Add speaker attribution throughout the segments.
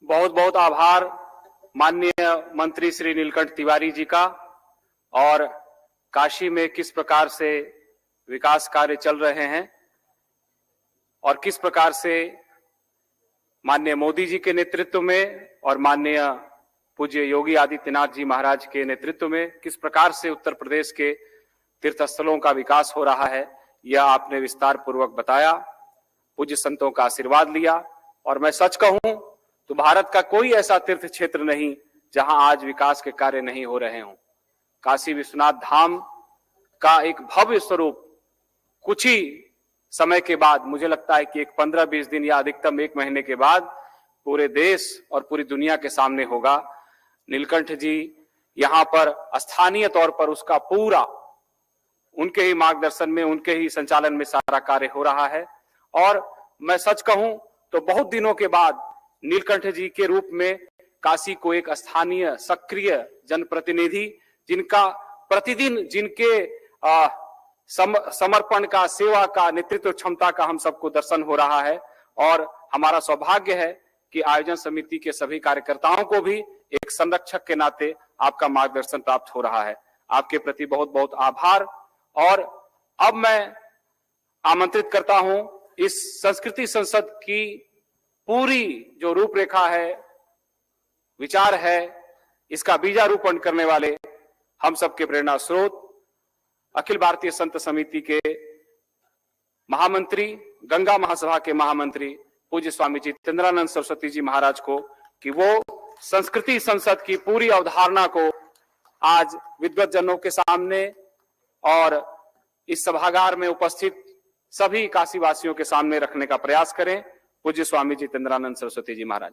Speaker 1: बहुत बहुत आभार माननीय मंत्री श्री नीलकंठ तिवारी जी का। और काशी में किस प्रकार से विकास कार्य चल रहे हैं और किस प्रकार से माननीय मोदी जी के नेतृत्व में और माननीय पूज्य योगी आदित्यनाथ जी महाराज के नेतृत्व में किस प्रकार से उत्तर प्रदेश के तीर्थ स्थलों का विकास हो रहा है, यह आपने विस्तार पूर्वक बताया। पूज्य संतों का आशीर्वाद लिया। और मैं सच कहूं तो भारत का कोई ऐसा तीर्थ क्षेत्र नहीं जहां आज विकास के कार्य नहीं हो रहे हों। काशी विश्वनाथ धाम का एक भव्य स्वरूप कुछ ही समय के बाद, मुझे लगता है कि एक 15-20 दिन या अधिकतम 1 महीने के बाद पूरे देश और पूरी दुनिया के सामने होगा। नीलकंठ जी यहां पर स्थानीय तौर पर उसका पूरा उनके ही मार्गदर्शन में, उनके ही संचालन में सारा कार्य हो रहा है। और मैं सच कहूं तो बहुत दिनों के बाद नीलकंठ जी के रूप में काशी को एक स्थानीय सक्रिय जनप्रतिनिधि, जिनका प्रतिदिन जिनके समर्पण का, सेवा का, नेतृत्व क्षमता का हम सबको दर्शन हो रहा है। और हमारा सौभाग्य है कि आयोजन समिति के सभी कार्यकर्ताओं को भी एक संरक्षक के नाते आपका मार्गदर्शन प्राप्त हो रहा है। आपके प्रति बहुत बहुत आभार। और अब मैं आमंत्रित करता हूं इस संस्कृति संसद की पूरी जो रूपरेखा है, विचार है, इसका बीजारोपण करने वाले हम सबके प्रेरणा स्रोत अखिल भारतीय संत समिति के महामंत्री, गंगा महासभा के महामंत्री पूज्य स्वामी जितेंद्रानंद सरस्वती जी महाराज को, कि वो संस्कृति संसद की पूरी अवधारणा को आज विद्वत जनों के सामने और इस सभागार में उपस्थित सभी काशी वासियों के सामने रखने का प्रयास करें। पूज्य स्वामी जितेंद्रानंद सरस्वती जी महाराज।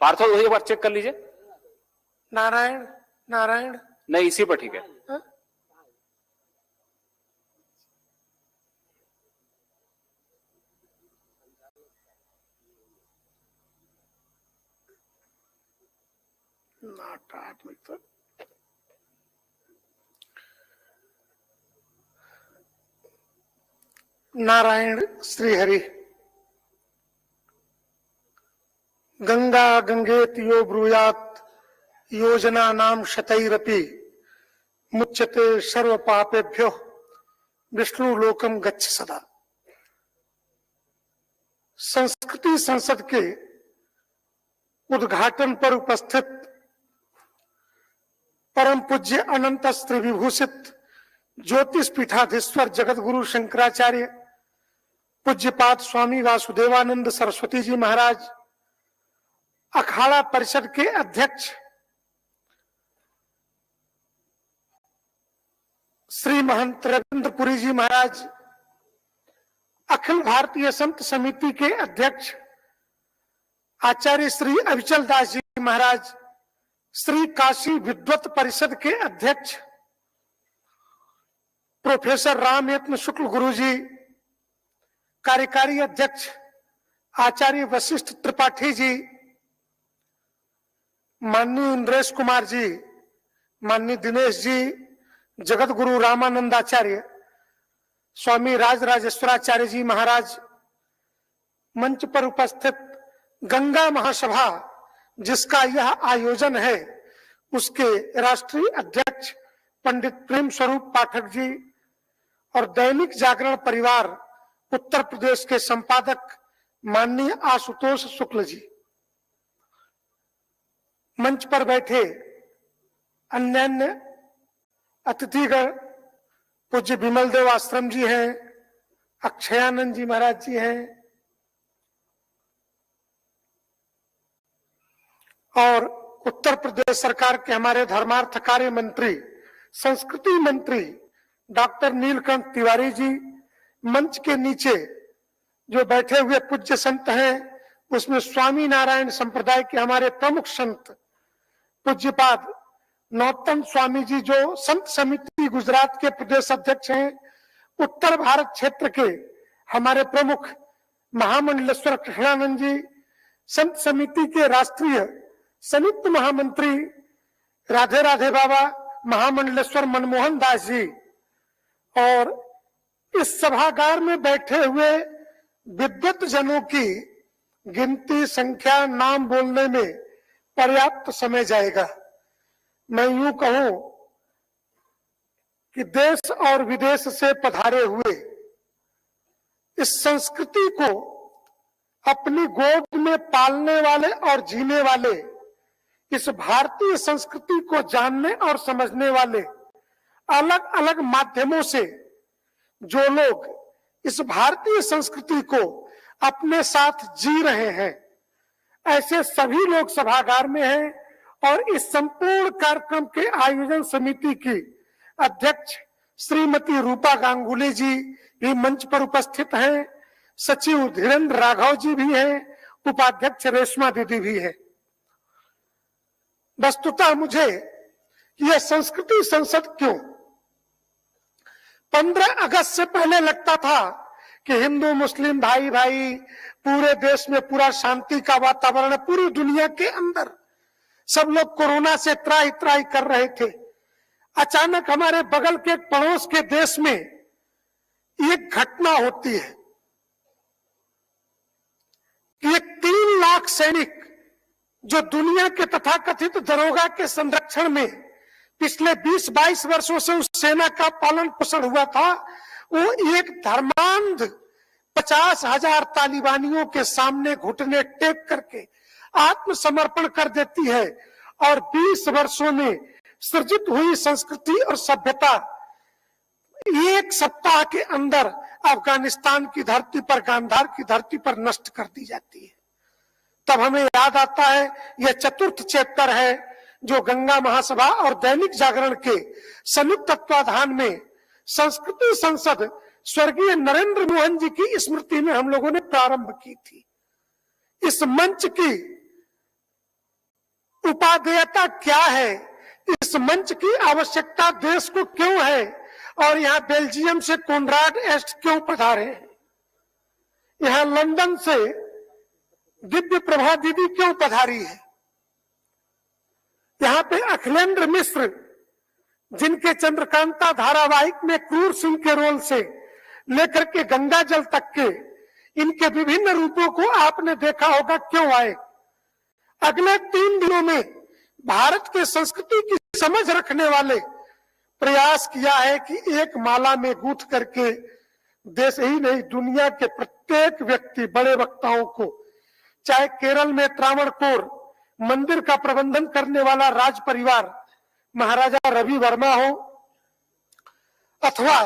Speaker 1: पार्थो वही एक बार चेक कर लीजिए।
Speaker 2: नारायण नारायण
Speaker 1: नहीं, इसी पर ठीक है।
Speaker 2: नारायण श्रीहरि। गंगा गंगेति यो ब्रूयात् योजना नाम शतैरपि मुच्यते सर्व पापेभ्यो विष्णु लोकम गच्छ सदा। संस्कृति संसद के उद्घाटन पर उपस्थित परम पूज्य अनंत स्त्री विभूषित ज्योतिष पीठाधीश्वर जगत गुरु शंकराचार्य पूज्यपाद स्वामी वासुदेवानंद सरस्वती जी महाराज, अखाड़ा परिषद के अध्यक्ष श्री महंत रविंद्रपुरी जी महाराज, अखिल भारतीय संत समिति के अध्यक्ष आचार्य श्री अविचल दास जी महाराज, श्री काशी विद्वत परिषद के अध्यक्ष प्रोफेसर रामयत्न शुक्ल गुरु जी, कार्यकारी अध्यक्ष आचार्य वशिष्ठ त्रिपाठी जी, माननीय इंद्रेश कुमार जी, माननीय दिनेश जी, जगत गुरु रामानंदाचार्य, स्वामी राजराजेश्वराचार्य जी महाराज, मंच पर उपस्थित गंगा महासभा जिसका यह आयोजन है, उसके राष्ट्रीय अध्यक्ष पंडित प्रेम स्वरूप पाठक जी और दैनिक जागरण परिवार उत्तर प्रदेश के संपादक माननीय आशुतोष शुक्ल जी, मंच पर बैठे अन्य अतिथिगण पूज्य विमल देव आश्रम जी हैं, अक्षयानंद जी महाराज जी हैं, और उत्तर प्रदेश सरकार के हमारे धर्मार्थ कार्य मंत्री, संस्कृति मंत्री डॉक्टर नीलकंठ तिवारी जी, मंच के नीचे जो बैठे हुए पूज्य संत हैं, उसमें स्वामी नारायण संप्रदाय के हमारे प्रमुख संत पूज्यपाद नौतम स्वामी जी जो संत समिति गुजरात के प्रदेश अध्यक्ष हैं, उत्तर भारत क्षेत्र के हमारे प्रमुख महामंडलेश्वर कृष्णानंद जी, संत समिति के राष्ट्रीय संयुक्त महामंत्री राधे राधे बाबा महामंडलेश्वर मनमोहन दास जी और इस सभागार में बैठे हुए विद्वत जनों की गिनती, संख्या, नाम बोलने में पर्याप्त समय जाएगा। मैं यूं कहूं कि देश और विदेश से पधारे हुए इस संस्कृति को अपनी गोद में पालने वाले और जीने वाले, इस भारतीय संस्कृति को जानने और समझने वाले अलग अलग माध्यमों से जो लोग इस भारतीय संस्कृति को अपने साथ जी रहे हैं, ऐसे सभी लोग सभागार में हैं और इस संपूर्ण कार्यक्रम के आयोजन समिति की अध्यक्ष श्रीमती रूपा गांगुली जी भी मंच पर उपस्थित हैं, सचिव धीरेन्द्र राघव जी भी हैं, उपाध्यक्ष रेशमा दीदी भी है। वस्तुतः मुझे यह संस्कृति संसद क्यों, 15 अगस्त से पहले लगता था कि हिंदू मुस्लिम भाई भाई, पूरे देश में पूरा शांति का वातावरण है, पूरी दुनिया के अंदर सब लोग कोरोना से त्राही त्राही कर रहे थे। अचानक हमारे बगल के पड़ोस के देश में एक घटना होती है कि एक 3 लाख सैनिक जो दुनिया के तथाकथित दरोगा के संरक्षण में पिछले 20-22 वर्षों से उस सेना का पालन पोषण हुआ था, वो एक धर्मांध 50,000 तालिबानियों के सामने घुटने टेक करके आत्मसमर्पण कर देती है और 20 वर्षों में सृजित हुई संस्कृति और सभ्यता एक सप्ताह के अंदर अफगानिस्तान की धरती पर, गांधार की धरती पर नष्ट कर दी जाती है। तब हमें याद आता है यह चतुर्थ चैप्टर है जो गंगा महासभा और दैनिक जागरण के संयुक्त तत्वाधान में संस्कृति संसद स्वर्गीय नरेंद्र मोहन जी की स्मृति में हम लोगों ने प्रारंभ की थी। इस मंच की उपादेयता क्या है, इस मंच की आवश्यकता देश को क्यों है और यहाँ बेल्जियम से कोनराड एस्ट क्यों पधारे हैं, यहाँ लंदन से दिव्य प्रभा दीदी क्यों पधारी है, यहाँ पे अखिलेंद्र मिश्र जिनके चंद्रकांता धारावाहिक में क्रूर सिंह के रोल से लेकर के गंगा जल तक के इनके विभिन्न रूपों को आपने देखा होगा, क्यों आए। अगले 3 दिनों में भारत के संस्कृति की समझ रखने वाले प्रयास किया है कि एक माला में गूंथ करके देश ही नहीं दुनिया के प्रत्येक व्यक्ति, बड़े वक्ताओं को, चाहे केरल में त्रावणकोर मंदिर का प्रबंधन करने वाला राज परिवार महाराजा रवि वर्मा हो अथवा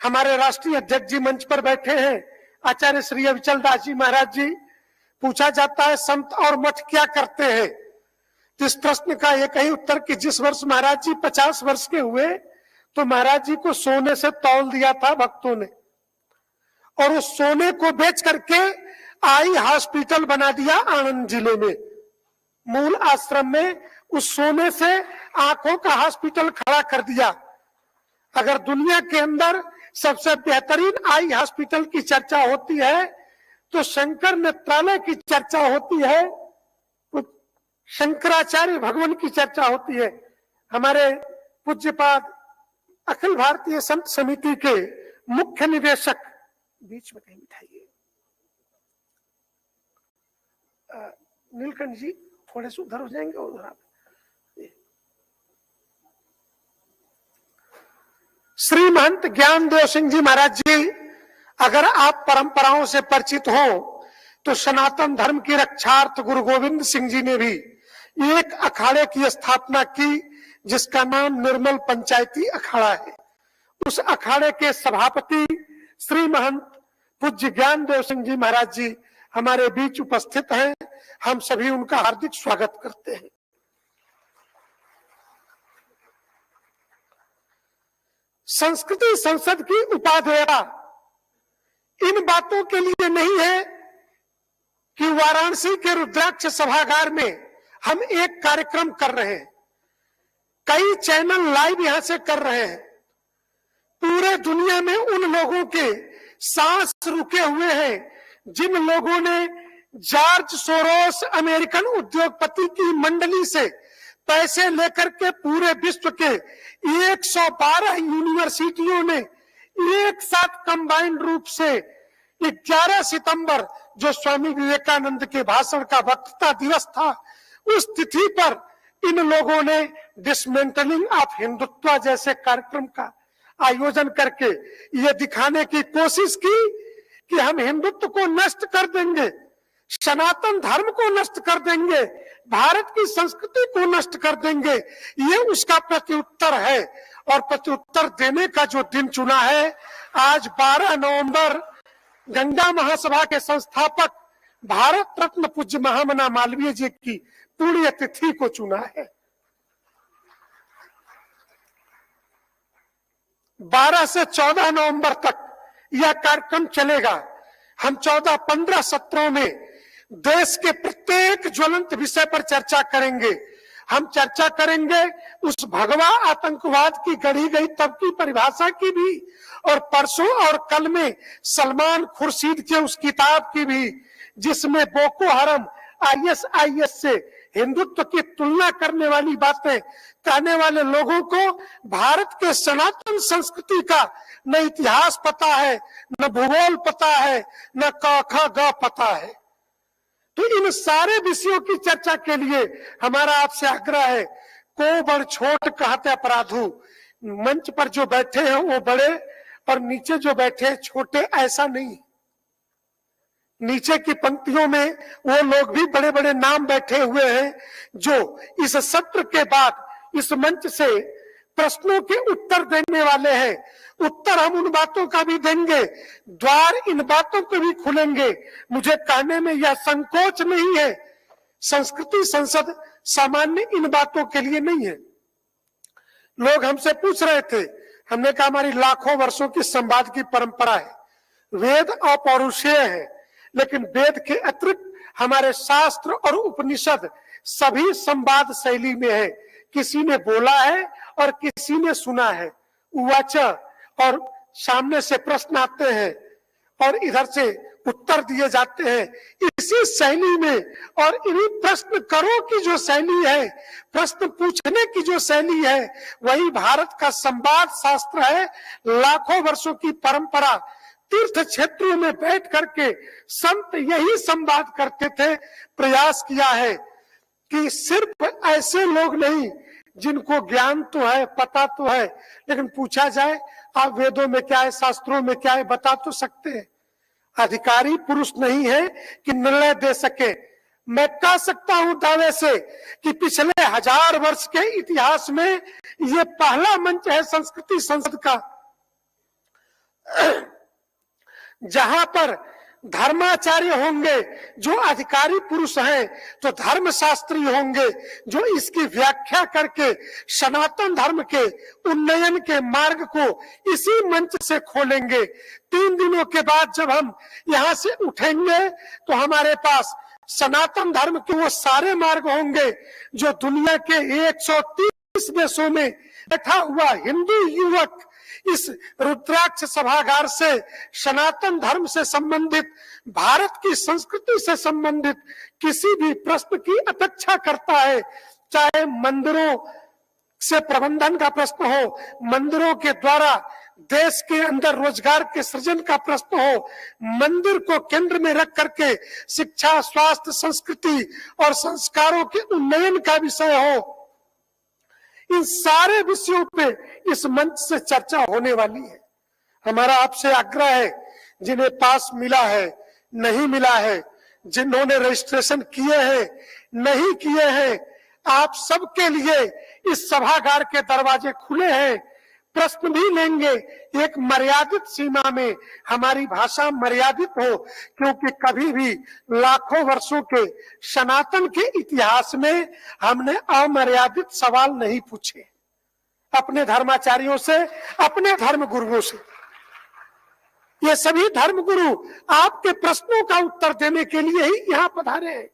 Speaker 2: हमारे राष्ट्रीय अध्यक्ष जी मंच पर बैठे हैं आचार्य श्री अविचल दास जी महाराज जी, पूछा जाता है संत और मठ क्या करते हैं, तो इस प्रश्न का एक ही उत्तर कि जिस वर्ष महाराज जी 50 वर्ष के हुए तो महाराज जी को सोने से तौल दिया था भक्तों ने और उस सोने को बेच करके आई हॉस्पिटल बना दिया आनंद जिले में। मूल आश्रम में उस सोने से आंखों का हॉस्पिटल खड़ा कर दिया। अगर दुनिया के अंदर सबसे बेहतरीन आई हॉस्पिटल की चर्चा होती है तो शंकर नेत्रालय की चर्चा होती है, शंकराचार्य भगवान की चर्चा होती है। हमारे पूज्यपाद अखिल भारतीय संत समिति के मुख्य निदेशक, बीच में कहीं बिठाइए, नीलकंठ जी थोड़े से उधर हो जाएंगे, उधर आप। श्री महंत ज्ञानदेव सिंह जी महाराज जी, अगर आप परंपराओं से परिचित हो तो सनातन धर्म की रक्षार्थ गुरु गोविंद सिंह जी ने भी एक अखाड़े की स्थापना की जिसका नाम निर्मल पंचायती अखाड़ा है। उस अखाड़े के सभापति श्री महंत पूज्य ज्ञानदेव सिंह जी महाराज जी हमारे बीच उपस्थित हैं, हम सभी उनका हार्दिक स्वागत करते हैं। संस्कृति संसद की उपादेयता इन बातों के लिए नहीं है कि वाराणसी के रुद्राक्ष सभागार में हम एक कार्यक्रम कर रहे हैं, कई चैनल लाइव यहां से कर रहे हैं, पूरे दुनिया में उन लोगों के सांस रुके हुए हैं जिन लोगों ने जॉर्ज सोरोस अमेरिकन उद्योगपति की मंडली से पैसे लेकर के पूरे विश्व के 112 यूनिवर्सिटियों ने एक साथ कंबाइंड रूप से 11 सितंबर जो स्वामी विवेकानंद के भाषण का वक्तृता दिवस था, उस तिथि पर इन लोगों ने डिसमेंटलिंग ऑफ हिंदुत्व जैसे कार्यक्रम का आयोजन करके ये दिखाने की कोशिश की कि हम हिंदुत्व को नष्ट कर देंगे, सनातन धर्म को नष्ट कर देंगे, भारत की संस्कृति को नष्ट कर देंगे। ये उसका प्रत्युत्तर है और प्रत्युत्तर देने का जो दिन चुना है, आज 12 नवंबर गंगा महासभा के संस्थापक भारत रत्न पूज्य महामना मालवीय जी की पुण्य तिथि को चुना है। 12 से 14 नवंबर तक यह कार्यक्रम चलेगा। हम 14-15 सत्रों में देश के प्रत्येक ज्वलंत विषय पर चर्चा करेंगे। हम चर्चा करेंगे उस भगवा आतंकवाद की गढ़ी गई तब की परिभाषा की भी, और परसों और कल में सलमान खुर्शीद के उस किताब की भी, जिसमें बोको हरम ISIS से हिंदुत्व की तुलना करने वाली बातें कहने वाले लोगों को भारत के सनातन संस्कृति का न इतिहास पता है, न भूगोल पता है, न क ख ग पता है। तो इन सारे विषयों की चर्चा के लिए हमारा आपसे आग्रह है, को बड़ छोट कहते अपराधु। मंच पर जो बैठे हैं वो बड़े और नीचे जो बैठे हैं छोटे, ऐसा नहीं। नीचे की पंक्तियों में वो लोग भी बड़े बड़े नाम बैठे हुए हैं जो इस सत्र के बाद इस मंच से प्रश्नों के उत्तर देने वाले हैं। उत्तर हम उन बातों का भी देंगे, द्वार इन बातों को भी खुलेंगे। मुझे कहने में यह संकोच नहीं है, संस्कृति संसद सामान्य इन बातों के लिए नहीं है। लोग हमसे पूछ रहे थे, हमने कहा हमारी लाखों वर्षों की संवाद की परंपरा है, वेद अपौरुषेय है, लेकिन वेद के अतिरिक्त हमारे शास्त्र और उपनिषद सभी संवाद शैली में है। किसी ने बोला है और किसी ने सुना है, उवाच, और सामने से प्रश्न आते हैं और इधर से उत्तर दिए जाते हैं इसी शैली में। और इन्हीं प्रश्न करो की जो शैली है, प्रश्न पूछने की जो शैली है, वही भारत का संवाद शास्त्र है। लाखों वर्षों की परंपरा, तीर्थ क्षेत्रों में बैठ करके संत यही संवाद करते थे। प्रयास किया है कि सिर्फ ऐसे लोग नहीं जिनको ज्ञान तो है, पता तो है, लेकिन पूछा जाए आप वेदों में क्या है, शास्त्रों में क्या है, बता तो सकते हैं। अधिकारी पुरुष नहीं है कि निर्णय दे सके। मैं कह सकता हूं दावे से कि पिछले 1000 वर्ष के इतिहास में ये पहला मंच है संस्कृति संसद का जहां पर धर्माचार्य होंगे जो अधिकारी पुरुष हैं, तो धर्मशास्त्री होंगे जो इसकी व्याख्या करके सनातन धर्म के उन्नयन के मार्ग को इसी मंच से खोलेंगे। 3 दिनों के बाद जब हम यहां से उठेंगे तो हमारे पास सनातन धर्म के वो सारे मार्ग होंगे जो दुनिया के 130 देशों में बैठा हुआ हिंदू युवक इस रुद्राक्ष सभागार से सनातन धर्म से संबंधित, भारत की संस्कृति से संबंधित किसी भी प्रश्न की अपेक्षा करता है। चाहे मंदिरों से प्रबंधन का प्रश्न हो, मंदिरों के द्वारा देश के अंदर रोजगार के सृजन का प्रश्न हो, मंदिर को केंद्र में रख करके शिक्षा, स्वास्थ्य, संस्कृति और संस्कारों के उन्नयन का विषय हो, इन सारे विषयों पे इस मंच से चर्चा होने वाली है। हमारा आपसे आग्रह है, जिन्हें पास मिला है, नहीं मिला है, जिन्होंने रजिस्ट्रेशन किए हैं, नहीं किए हैं, आप सबके लिए इस सभागार के दरवाजे खुले हैं। प्रश्न भी लेंगे, एक मर्यादित सीमा में, हमारी भाषा मर्यादित हो, क्योंकि कभी भी लाखों वर्षों के सनातन के इतिहास में हमने अमर्यादित सवाल नहीं पूछे अपने धर्माचार्यों से, अपने धर्म गुरुओं से। ये सभी धर्म गुरु आपके प्रश्नों का उत्तर देने के लिए ही यहाँ पधारे हैं।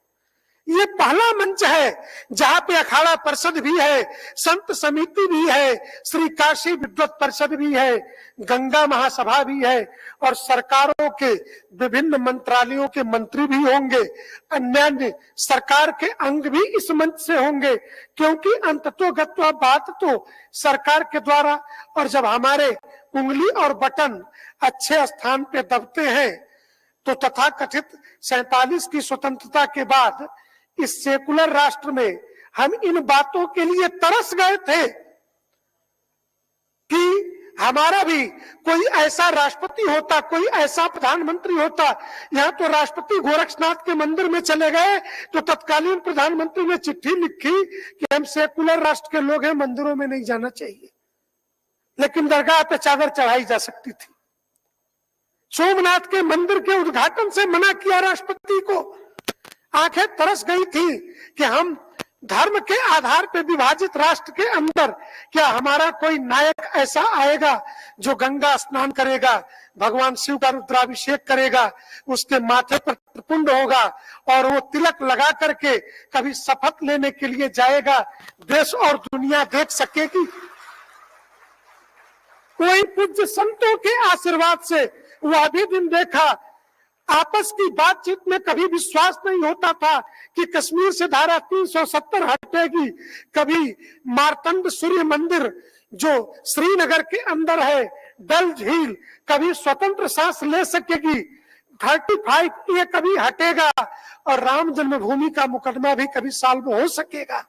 Speaker 2: ये पहला मंच है जहां पे अखाड़ा परिषद भी है, संत समिति भी है, श्री काशी विद्वत परिषद भी है, गंगा महासभा भी है और सरकारों के विभिन्न मंत्रालयों के मंत्री भी होंगे, अन्य सरकार के अंग भी इस मंच से होंगे, क्योंकि अंततोगत्वा बात तो सरकार के द्वारा, और जब हमारे उंगली और बटन अच्छे स्थान पे दबते हैं तो तथाकथित 47 की स्वतंत्रता के बाद इस सेकुलर राष्ट्र में हम इन बातों के लिए तरस गए थे कि हमारा भी कोई ऐसा राष्ट्रपति होता, कोई ऐसा प्रधानमंत्री होता। यहां तो राष्ट्रपति गोरक्षनाथ के मंदिर में चले गए तो तत्कालीन प्रधानमंत्री ने चिट्ठी लिखी कि हम सेकुलर राष्ट्र के लोग हैं, मंदिरों में नहीं जाना चाहिए, लेकिन दरगाह पे चादर चढ़ाई जा सकती थी। सोमनाथ के मंदिर के उद्घाटन से मना किया राष्ट्रपति को। आंखें तरस गई थी कि हम धर्म के आधार पर विभाजित राष्ट्र के अंदर क्या हमारा कोई नायक ऐसा आएगा जो गंगा स्नान करेगा, भगवान शिव का रुद्राभिषेक करेगा, उसके माथे पर त्रिपुंड होगा और वो तिलक लगा करके कभी शपथ लेने के लिए जाएगा, देश और दुनिया देख सकेगी। कोई पूज्य संतों के आशीर्वाद से वह भी दिन देखा। आपस की बातचीत में कभी विश्वास नहीं होता था कि कश्मीर से धारा 370 हटेगी, कभी मार्तंड सूर्य मंदिर जो श्रीनगर के अंदर है, डल झील कभी स्वतंत्र सांस ले सकेगी, 35 ये कभी हटेगा और राम जन्मभूमि का मुकदमा भी कभी सॉल्व हो सकेगा,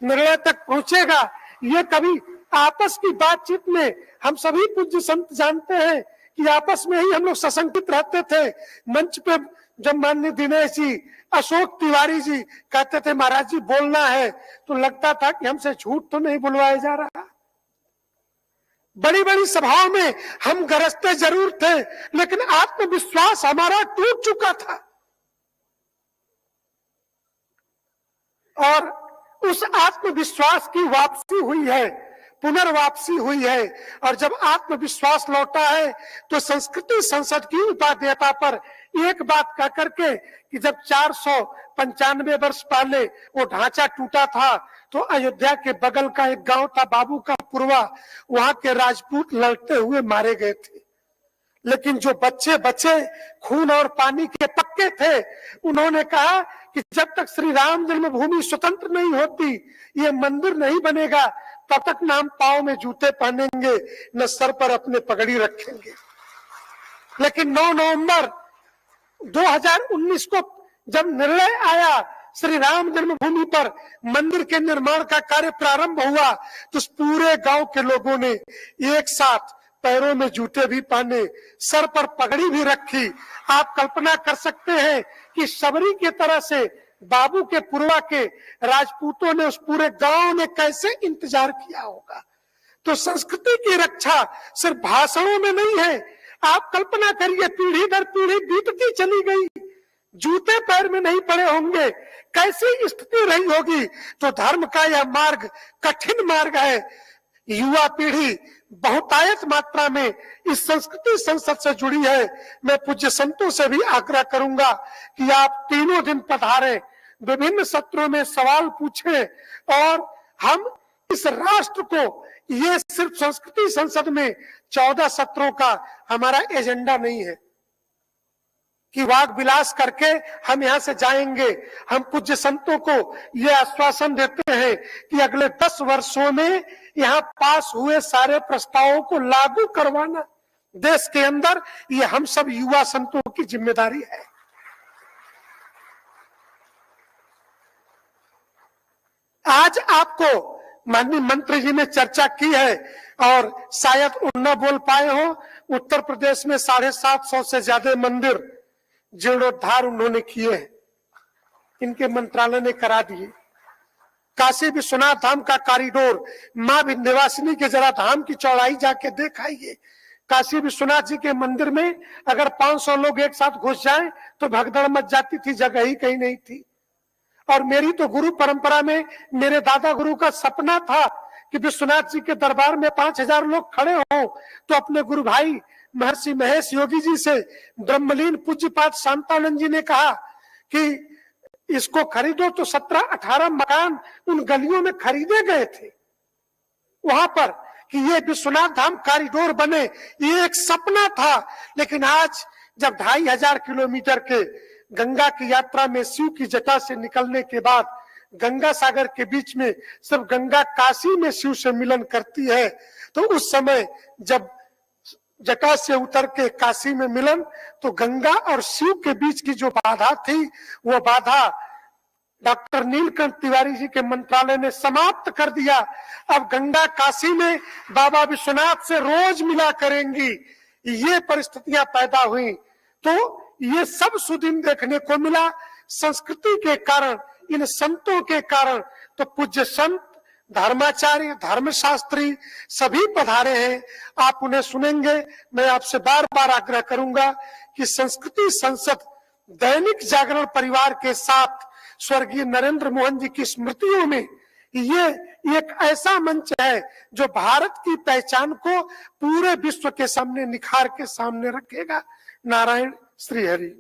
Speaker 2: निर्णय तक पहुंचेगा। ये कभी आपस की बातचीत में हम सभी पूज्य संत जानते हैं कि आपस में ही हम लोग सशंकित रहते थे। मंच पे जब माननीय दिनेश जी, अशोक तिवारी जी कहते थे महाराज जी बोलना है, तो लगता था कि हमसे झूठ तो नहीं बुलवाया जा रहा। बड़ी बड़ी सभाओं में हम गरजते जरूर थे, लेकिन आत्मविश्वास हमारा टूट चुका था और उस आत्मविश्वास की वापसी हुई है, पुनर्वापसी हुई है। और जब आत्मविश्वास लौटा है तो संस्कृति संसद की उपाध्यक्षता पर एक बात कह करके कि जब 495 वर्ष पहले वो ढांचा टूटा था तो अयोध्या के बगल का एक गांव था बाबू का पुरवा, वहां के राजपूत लड़ते हुए मारे गए थे, लेकिन जो बच्चे बच्चे खून और पानी के पक्के थे, उन्होंने कहा कि जब तक श्री राम जन्मभूमि स्वतंत्र नहीं होती, ये मंदिर नहीं बनेगा, तब तक न हम पांव में जूते पहनेंगे, न सर पर अपने पगड़ी रखेंगे। लेकिन 9 नवंबर 2019 को जब निर्णय आया, श्री राम जन्मभूमि पर मंदिर के निर्माण का कार्य प्रारंभ हुआ, तो पूरे गांव के लोगों ने एक साथ पैरों में जूते भी पहने, सर पर पगड़ी भी रखी। आप कल्पना कर सकते हैं कि शबरी की तरह से बाबू के पुरवा के राजपूतों ने, उस पूरे गांव ने कैसे इंतजार किया होगा। तो संस्कृति की रक्षा सिर्फ भाषणों में नहीं है। आप कल्पना करिए, पीढ़ी दर पीढ़ी बीतती चली गई, जूते पैर में नहीं पड़े होंगे, कैसी स्थिति रही होगी। तो धर्म का यह मार्ग कठिन मार्ग है। युवा पीढ़ी बहुतायत मात्रा में इस संस्कृति संसद से जुड़ी है। मैं पूज्य संतों से भी आग्रह करूंगा कि आप तीनों दिन पधारें, विभिन्न सत्रों में सवाल पूछें और हम इस राष्ट्र को, ये सिर्फ संस्कृति संसद में 14 सत्रों का हमारा एजेंडा नहीं है कि वाग विलास करके हम यहाँ से जाएंगे। हम पूज्य संतों को ये आश्वासन देते हैं कि अगले 10 वर्षों में यहाँ पास हुए सारे प्रस्तावों को लागू करवाना देश के अंदर, ये हम सब युवा संतों की जिम्मेदारी है। आज आपको माननीय मंत्री जी ने चर्चा की है और शायद न बोल पाए हो, उत्तर प्रदेश में 750 से ज्यादा मंदिर जीर्णोद्धार उन्होंने किए हैं, इनके मंत्रालय ने करा दिए। काशी विश्वनाथ धाम का कॉरिडोर, मां विंध्यवासिनी के जरा धाम की चौड़ाई जाके देखाइए। काशी विश्वनाथ जी के मंदिर में अगर 500 लोग एक साथ घुस जाएं तो भगदड़ मच जाती थी, जगह ही कहीं नहीं थी। और मेरी तो गुरु परंपरा में मेरे दादा गुरु का सपना था कि विश्वनाथ जी के दरबार में 5000 लोग खड़े हों। तो अपने गुरु भाई महर्षि महेश योगी जी से ब्रह्मलीन पूज्यपाद शांतानंद जी ने कहा कि इसको खरीदो तो 17-18 मकान उन गलियों में खरीदे गए थे वहां पर कि ये विश्वनाथ धाम कॉरिडोर बने, ये एक सपना था। लेकिन आज जब 2500 किलोमीटर के गंगा की यात्रा में शिव की जटा से निकलने के बाद गंगा सागर के बीच में सिर्फ गंगा काशी में शिव से मिलन करती है, तो उस समय जब जटा से उतर के काशी में मिलन, तो गंगा और शिव के बीच की जो बाधा थी, वो बाधा डॉक्टर नीलकंठ तिवारी जी के मंत्रालय ने समाप्त कर दिया। अब गंगा काशी में बाबा विश्वनाथ से रोज मिला करेंगी। ये परिस्थितियां पैदा हुई, तो ये सब सुदिन देखने को मिला संस्कृति के कारण, इन संतों के कारण। तो पूज्य संत, धर्माचार्य, धर्मशास्त्री सभी पधारे हैं, आप उन्हें सुनेंगे। मैं आपसे बार बार आग्रह करूंगा कि संस्कृति संसद दैनिक जागरण परिवार के साथ स्वर्गीय नरेंद्र मोहन जी की स्मृतियों में ये एक ऐसा मंच है जो भारत की पहचान को पूरे विश्व के सामने निखार के सामने रखेगा। नारायण श्री हरि।